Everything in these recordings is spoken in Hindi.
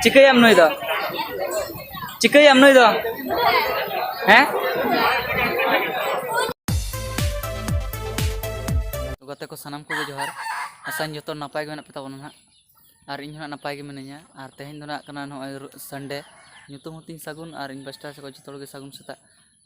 चिकैयाम नुई दो चिकैयाम नुई दो हैं गते को सानाम को जोहार आसान जो नपाय गे पे ताबोना और इन नपाय गे मिनाया और तेहन दो ना नय संडे ᱧᱩᱛᱩᱢ ᱦᱚᱸᱛᱤᱧ ᱥᱟᱹᱜᱩᱱ ᱟᱨ ᱤᱧ ᱯᱟᱥᱴᱟ ᱥᱮᱫ ᱡᱚᱛᱚ ᱦᱚᱲ ᱜᱮ ᱥᱟᱹᱜᱩᱱ ᱥᱮᱛᱟᱜ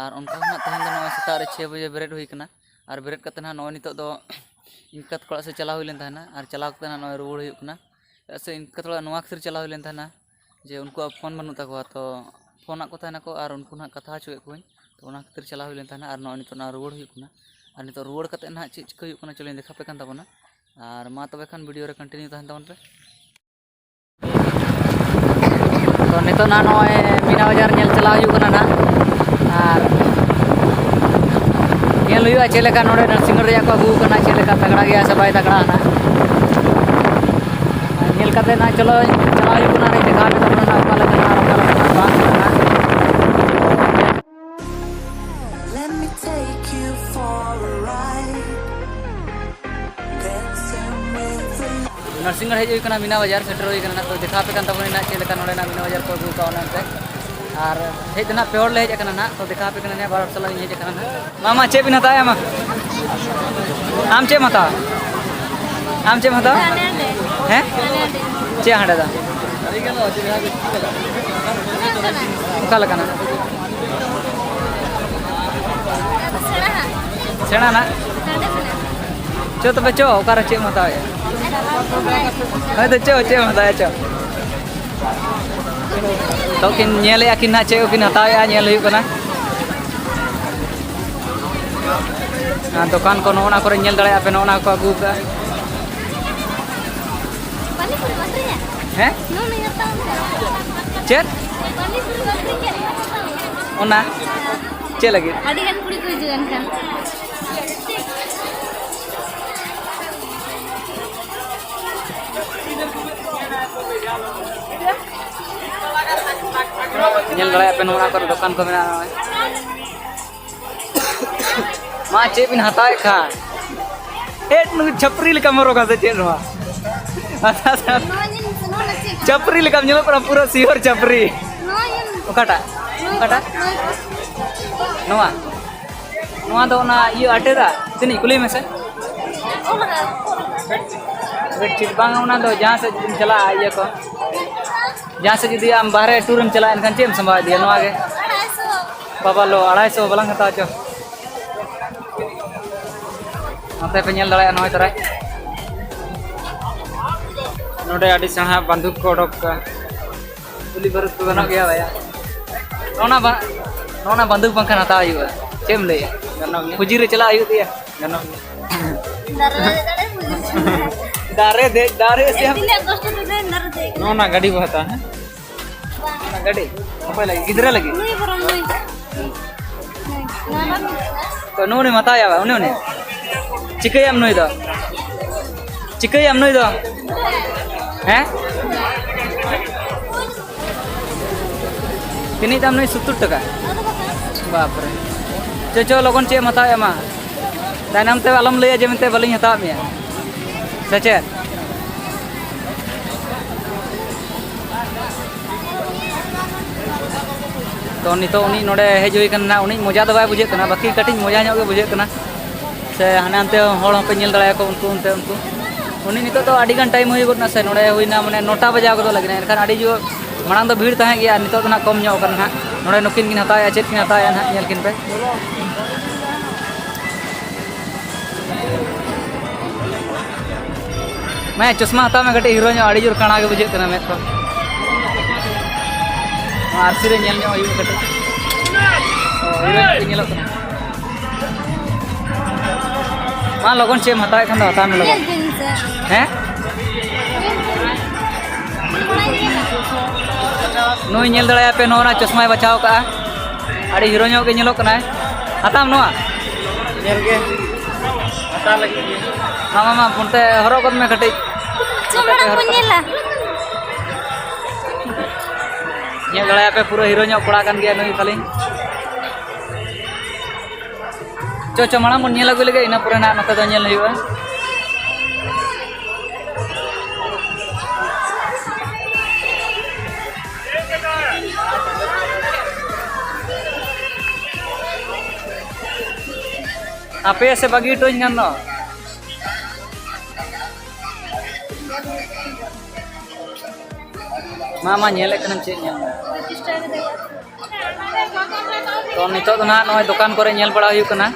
ᱟᱨ ᱚᱱᱠᱟ ᱦᱟᱸᱜ ᱛᱮᱦᱮᱧ ᱫᱚ ᱱᱚᱜᱼᱚᱭ ᱥᱮᱛᱟᱜ ᱨᱮ 6 ᱵᱟᱡᱮ ᱵᱮᱨᱮᱫ ᱦᱩᱭ ᱠᱟᱱᱟ ᱟᱨ ᱵᱮᱨᱮᱫ ᱠᱟᱛᱮ ᱦᱟᱸᱜ ᱱᱚᱜᱼᱚᱭ ᱱᱤᱛᱚᱜ ᱫᱚ ᱤᱱᱠᱟᱛ ᱠᱚᱲᱟ ᱥᱮᱫ ᱪᱟᱞᱟᱣ ᱦᱩᱭ ᱞᱮᱱ ᱛᱟᱦᱮᱱᱟ ᱟᱨ ᱪᱟᱞᱟᱣ ᱠᱟᱛᱮ ᱦᱟᱸᱜ ᱱᱚᱜᱼᱚᱭ ᱨᱩᱣᱟᱹᱲ ᱦᱩᱭᱩᱜ ᱠᱟᱱᱟ ᱥᱮ ᱤᱱᱠᱟᱛ ᱠᱚᱲᱟ ᱱᱚᱣᱟ ᱠᱷᱟᱹᱛᱤᱨ ᱪᱟᱞᱟᱣ ᱦᱩᱭ ᱞᱮᱱ ᱛᱟᱦᱮᱱᱟ ᱡᱮ ᱩᱱᱠᱩᱣᱟᱜ ᱯᱷᱳᱱ ᱵᱟᱹᱱᱩᱜ ᱛᱟᱠᱚᱣᱟ ᱛᱚ ᱯᱷᱳᱱᱟᱜ ᱠᱚ ᱛᱟᱦᱮᱱᱟᱠᱚ ᱟᱨ ᱩᱱᱠᱩ ᱦᱟᱸᱜ ᱠᱟᱛᱷᱟ ᱦᱚᱪᱚᱭᱮᱫ ᱠᱚᱣᱟᱧ ᱛᱚ ᱚᱱᱟ ᱠᱷᱟᱹᱛᱤᱨ ᱪᱟᱞᱟᱣ ᱦᱩᱭ ᱞᱮᱱ ᱛᱟᱦᱮᱱᱟ ᱟᱨ ᱱᱚᱜᱼᱚᱭ ᱱᱤᱛᱚᱜ ᱨᱩᱣᱟᱹᱲ ᱦᱩᱭᱩᱜ ᱠᱟᱱᱟ ᱟᱨ ᱱᱤᱛᱚᱜ ᱨᱩᱣᱟᱹᱲ ᱠᱟᱛᱮ ᱦᱟᱸᱜ ᱪᱮᱫ ᱪᱤᱠᱟᱹ ᱦᱩᱭᱩᱜ ᱠᱟᱱᱟ ᱪᱚᱞᱤᱧ ᱫᱮᱠᱷᱟᱯᱮ ᱠᱟᱱ ᱛᱟᱵᱚᱱᱟ ᱟᱨ ᱢᱟ ᱛᱚᱵᱮ ᱠᱷᱟᱱ ᱵᱷᱤᱰᱤᱭᱳ ᱨᱮ ᱠᱚᱱᱴᱤᱱᱤᱭᱩ ᱛᱟᱦᱮᱱ ᱛᱟᱵᱚᱱ ᱯᱮ तो नितो ना नॉय मीना बाजार नेल चला हुई कना ना और नेल हुई चेलेका नोडे नरसिंह रे को अगू कना चेलेका तगड़ा गया से बाय तगड़ा ना नेल कते ना चलो चला हुई कना रे देखा पे तबना ना काला कना बात कना Let me take you for a ride. Narsingh हेज हुई मीना बाजार सेटर हुई तो देखा पे तबना चेलेका नोडे ना मीना बाजार को अगू का ओनते और हेज ना पेड़ ले हेज ना तो देखा पे कना बार साल हेज ना मामा चे बिन हताया मा आम चे मता आम चे मता हैं चे हाडे दा ओका लकना सेना ना चो तो बच्चो ओका चे मता है तो चे मता चो तो किन नेले किन ना चे किन हताया नेल हुई कना दुकान को नोना को नेल दड़े पे नोना को अगू का हैं चेत ओना चे लगी अड़ी गन कुड़ी को जुगान kan नेल दड़े पे नोना को दुकान को मेना मा चे बिन हताए खान एट नु छपरी लेका मरो का से चे नो छपरी लेका ñelo पूरा सियोर छपरी ओकाटा ओकाटा नोआ नोआ दो ना ये अटेरा तिनी कुली में से ठीक बांग ओना दो जहां से चला ये को जहां से यदि हम बाहर टूर में चला इनखान चेम संभाल दिया नोआ के बाबा लो 250 बलंग हता चो नते पे नेल दड़ाया नोय तराय नोडे आडी सहा बंदूक को डक का पुलिस भरत को बना गया भैया नोना बंदूक पंखा हता आयु चेम ले फुजी रे चला आयु दिया गनो दारे से हम नोना गाड़ी को हता है ना गाड़ी अपन लगी किधर लगी तो नोने मताया उन्होंने चिकैयाम नुई दो हैं तिनी दाम नुई 70 टका बाप रे चो लगन चे मताया मा तायनाम ते आलम लैया जे मेते बलिन हता मिया सचे तो नितो उनी नोडे हेज हुई कना उनी मजा दो बाय बुझे कना बाकी कटिंग मजा ᱧᱚᱜ गे बुझे कना से हाने अंते होड़ पे नेल दड़ाया को उनको उनी नितो तो आडी गन टाइम हुई गना से नोडे हुईना माने 9टा बजा को लगिना एनखान आडी जो मांग दो भीड़ तहे गया नितो तो ना कम ᱧᱚᱜ कना नोडे नुकिन किन हताया चेत किन हताया ना नेल किन पे मैं चश्मा हता में गटे हीरो ᱧᱚᱜ आडी जोर काणा गे बुझे कना में तो आरसी रे नेल ᱧᱚᱜ हुई गटे हीरो नेल कना मा लगन चे हताए खान हता में लगन हैं नुई नेल दड़ाया पे नोना चश्मा बचाव का आड़ी हीरो ᱧᱚᱜ गे नेलो कना हताम नोआ नेल गे हता लगी मामा पुनते हरो कद में कटे चमड़ा को नेला नेल दड़ाया पे पूरा हीरो ᱧᱚᱜ कोड़ा कान गया नुई खाली चो मांग बन नेल अगु लगे इना पुरे ना नते दो नेल हुआ Apa se bagi itu kan no? Mama nyelek kan ceknya. तो नितो तो ना नय दुकान करे नेल बड़ा हुई कना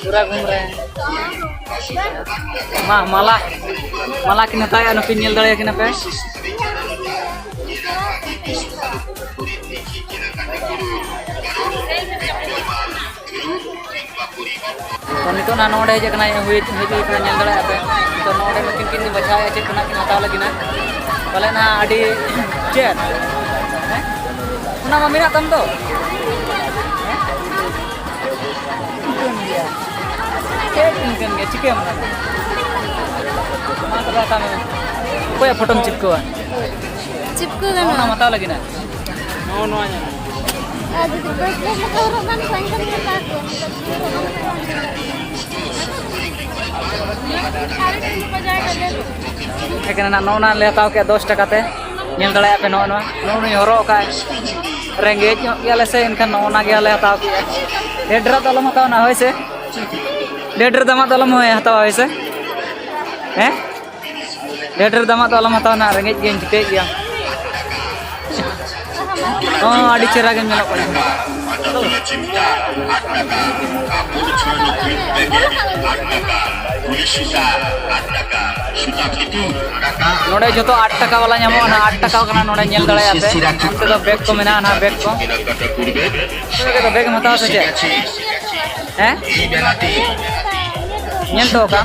पूरा घूम रहे हैं माला माला की नताया नुकी नेल दड़े किना पे तो नितो ना नोडे जे कना हुई कना नेल दड़े पे तो नोडे नुकिन किन बचाया चे कना किन हताव लगिना बोले ना अडी चेत उना मा मेरा तम तो इनकन गया चिके मना मा तो रहता में कोई फोटो में चिपको गनो ना हताव लगिना नो आया आज तो बस में तो रोमान संकर में पास लेकिन ना नौना ले हताव के 10 टका ते नेल दड़े पे नो नो नुई हरो का रेंगेज गेले से इनका नौना गेले हताव के डेढ़ दलम हताव ना होय से डेढ़ दमा दलम होय हताव होय से हैं डेढ़ दमा दलम हताव ना रेंगेज गेन चिके गया आड़ी चेहरा के मेला पड़े नोडे जो तो 8 टका वाला ᱧᱟᱢᱚᱜ ना 8 टका कना नोडे नेल दड़े आते अंते तो बैग को मेना ना बैग को तो बैग मताव से हैं नेल तो का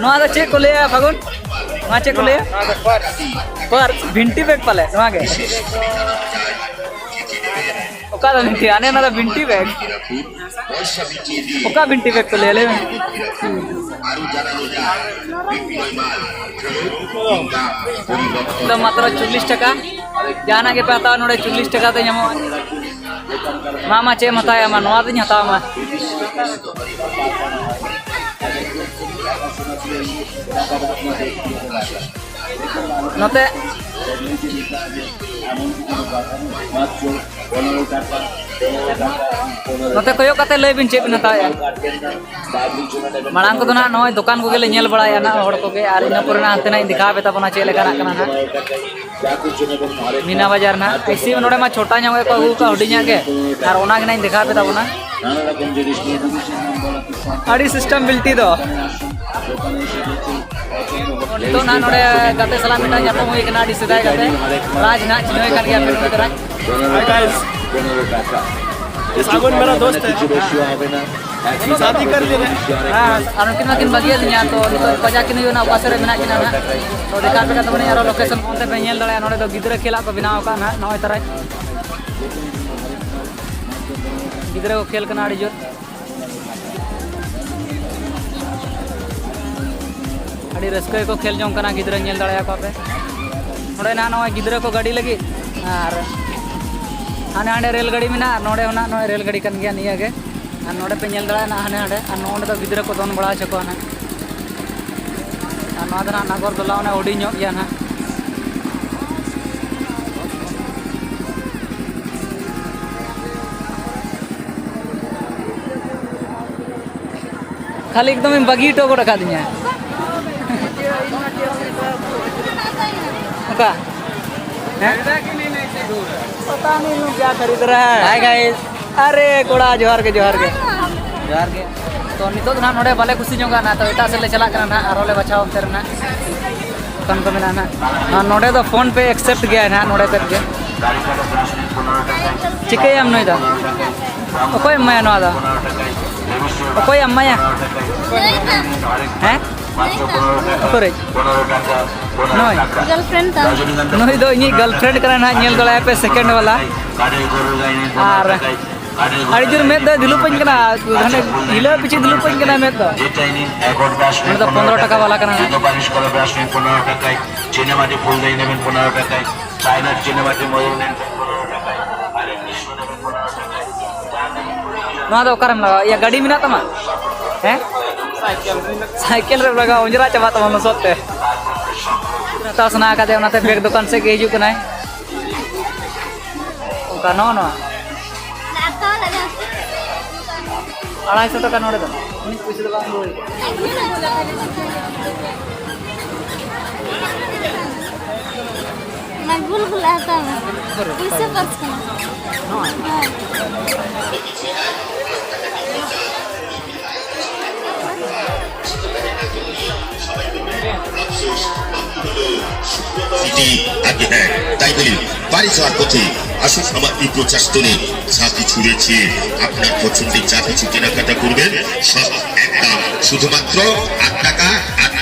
नोआ दो चेक को ले फागुन मा चेक को ले पर भिंटी बैग पाले नोआ के ओका दो भिंटी आने ना दो भिंटी बैग ओका भिंटी बैग को ले ले तो मात्र 40 टका जाना के पाता नोडे 40 टका ते ᱧᱟᱢᱚᱜ मामा चे मताया मा नोआ दिन हताव मा नोते नोते कोयो कते ले बिन चेक नताया मांग को तो ना नय दुकान को गेले नेल बड़ाया ना हड़ को के आर इना पुरना अंते ना दिखा बेता बना चे लेका ना कना ना मीना बाजार ना इसी में नोडे मा छोटा ᱧाᱢ को अगू का हुडिया के आर ओना के ना दिखा बेता बना आड़ी सिस्टम बिल्टी दो तो ना नोडे गाते सला मिटा ᱧᱟᱯᱟᱢ हुई कना आड़ी सिदाय गाते राज ना चिनोय कान गया फिर राज हाय गाइस ये सागुन मेरा दोस्त है शादी कर ले हां अनकिन मकिन बगिया दिया तो बजा किन यो ना पासरे मेना किना ना तो देखा पे तो बने यारो लोकेशन कोनते पे नेल दड़े नोडे तो गिदरा खेला को बनाव का ना नय तरह गिदरा को खेल कना आड़ी जोर आड़ी रस्के को खेल जों कना गिदरा नेल दड़े को पे नोडे ना नय गिदरा को गाड़ी लगी और हाने हाने रेल गाड़ी में ना नोडे होना नय रेल गाड़ी कन गया निया के और नोडे पे नेल दड़ा ना हाने हाने और नोडे तो गिदरा को दोन बड़ा चको ना और नोडे ना नागर दोला ना उडी ᱧᱚᱜ गया ना खाली एकदम बगी टो को रखा दिया ओका पता नहीं हूँ क्या खरीद रहा है हाय गाइस अरे कोड़ा जोहार के तो नितो ना नोडे बाले खुशी जोगा ना तो एटा से ले चला करना ना आरोले बचाओ अंतर ना दुकान को मेना ना और नोडे तो फोन पे एक्सेप्ट गया है ना नोडे तक के चिके हम नहीं दा ओकोय माया नो दा ओकोय अम्माया हैं ओकोरे नोय गर्लफ्रेंड था नोय दो इनी गर्लफ्रेंड करा ना नेल दड़ा पे सेकंड वाला और अड़ी जोर में दो दिलुपन कना हाने हिलो पिछे दिलुपन कना में तो 15 टका वाला कना ना चिनेमाटी फुल दई नेबेन 15 টাকায় চায়নার চিনেমাটি ময়ূর নেন 15 টাকায় ना दो करम लगा या गाड़ी में ना तमा हैं साइकिल रे लगा उंजरा चबा तमा नसोते hataw sana kate onate bag dokan se ge hijuk kanai oka no Atau lagi. 250 টাকা node do ini puisi do bang loi Naik bulu atau bisa pas kan? এটি আগে হ্যাঁ তাই বলি বাড়ি যাওয়ার পথে আসুন আমার এই প্রচারস্থলে যা কিছু রয়েছে আপনার পছন্দের যা কিছু কেনাকাটা করবেন সব একদম শুধুমাত্র 8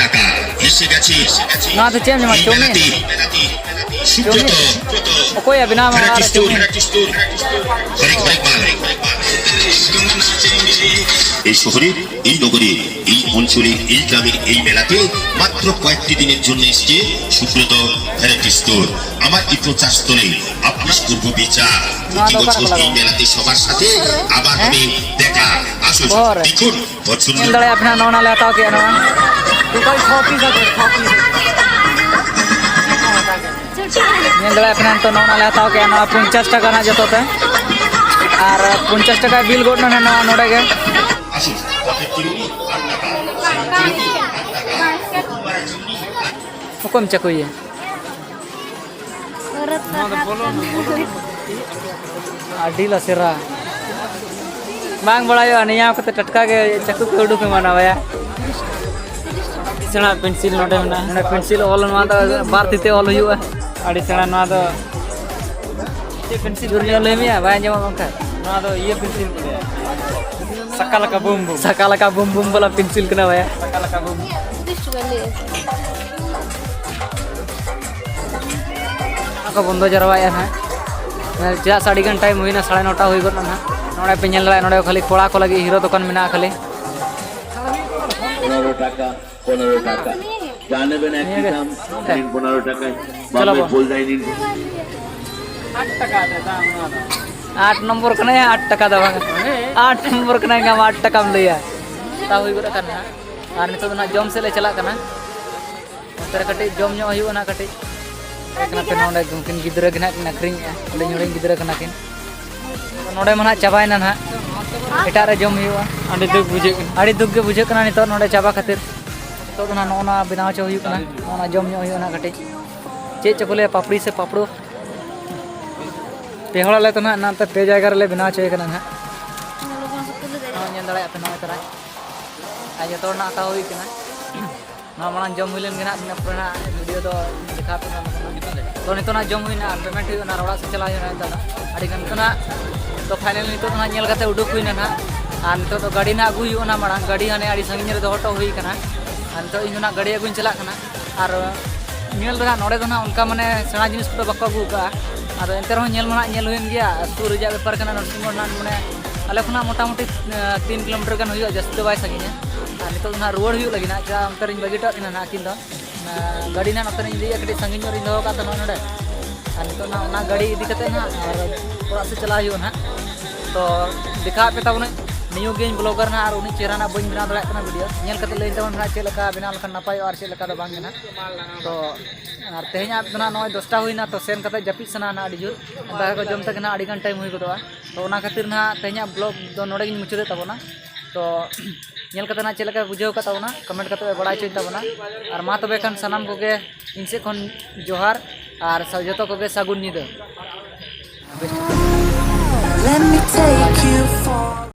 টাকা এসে গেছে না তো চেম জমা এই চোমে মেলাতে সুব্রত ওকই বিনা মা ভ্যারাইটি স্টোর হরেক মাল এই শহরে এই নগরে এই অঞ্চলে এই গ্রামের এই মেলাতে মাত্র কয়েকটি দিনের জন্য এসছে সুব্রত ভ্যারাইটি স্টোর আমার এই প্রচারস্থলে আপনার করব বিচার প্রতি বছর এই মেলাতে সবার সাথে আবার হবে দেখা আসুন দেখুন পছন্দ Yang dale apna nona le hataw ke no tu koi 6 piece ate 6 piece Yang dale apna to nona le hataw ke no 50 টাকা na joto te ar 50 টাকা bill god na na node ge আসুন পথের চিরুনি 8 টাকা hukum cakui ye Urut adi la sira bang balayo niya kate tatka ge chaku ke udu ke mana ya sena pencil node mena na pencil all ma da bar tite all huwa adi sena na da ye pencil uri le mi ya ba jama bangka na da ye pencil sakala ka bum bum bala pencil kena ya sakala ka bum ako bondo jarwa ya na ja sadi gan time huina 9:30 hui got na node pe nyel la node khali kola ko lagi hero dokan mena khali 15 টাকা 15 টাকা জানেবেন একই দাম 15 টাকায় চলো বাবা বল যায়নি 8 টাকা দে দাম na 8 নম্বর kena ya 8 টাকা dawa 8 নম্বর kena ngam 8 টাকা am liya ta hui got kan na ar nito na jom se le chala kana ter kati jom nyo hu na kati ekna pe node mungkin gidra gena kena kring ya ole nyoring gidra kena kin node mana chabai na na eta re jom hu adi dug ge bujhe kana nito node chaba khatir to na nona binaw cho hu kana nona jom nyo hu na kati che chokole papdi se papdo pehola le to na na te pe jayga re le binaw cho kana na nyel dara ape no tara aja to na ta hui kana na mana jom hulen gena na purna video do dekha pe na to nito na jom huina payment hu na roda se chala hu na da adi gan to na to final nito na nyel kate uduk huina na an nito to gadi na agu hu na mara gadi hane adi sangin re do hoto hui kana an to inu na gadi aguin chala kana ar nyel da node do na unka mane sena jinis ko bakko agu ka ado enter ho nyel mana nyel huin gya sur ja bepar kana nursing na mane ale khona mota moti 3 kilometer kan huya jasti bai saginya nito na road hu lagi na ja antar in bagita ina na kin do na gadi na antar in dia kadi sangin ri do ka to node nito na gadi idi kate na ar pura se chala hu na to dekha pe ta une new game blogger na ar uni chera na bain bina dara kana video nyel kate lein taman na chelaka bina lakan napai ar chelaka do bang na to ar tehnya na noy 10 ta huina to sen kate japit sana na adi jur da ko jom tak na adi gan time hui godoa to ona khatir na tehnya blog do node gin muchude tabona to nyel kate na chelaka bujau ka tabona comment kate badai choy tabona ar ma tobe kan sanam koge inse kon johar ar joto koge sagun nida Let me take you for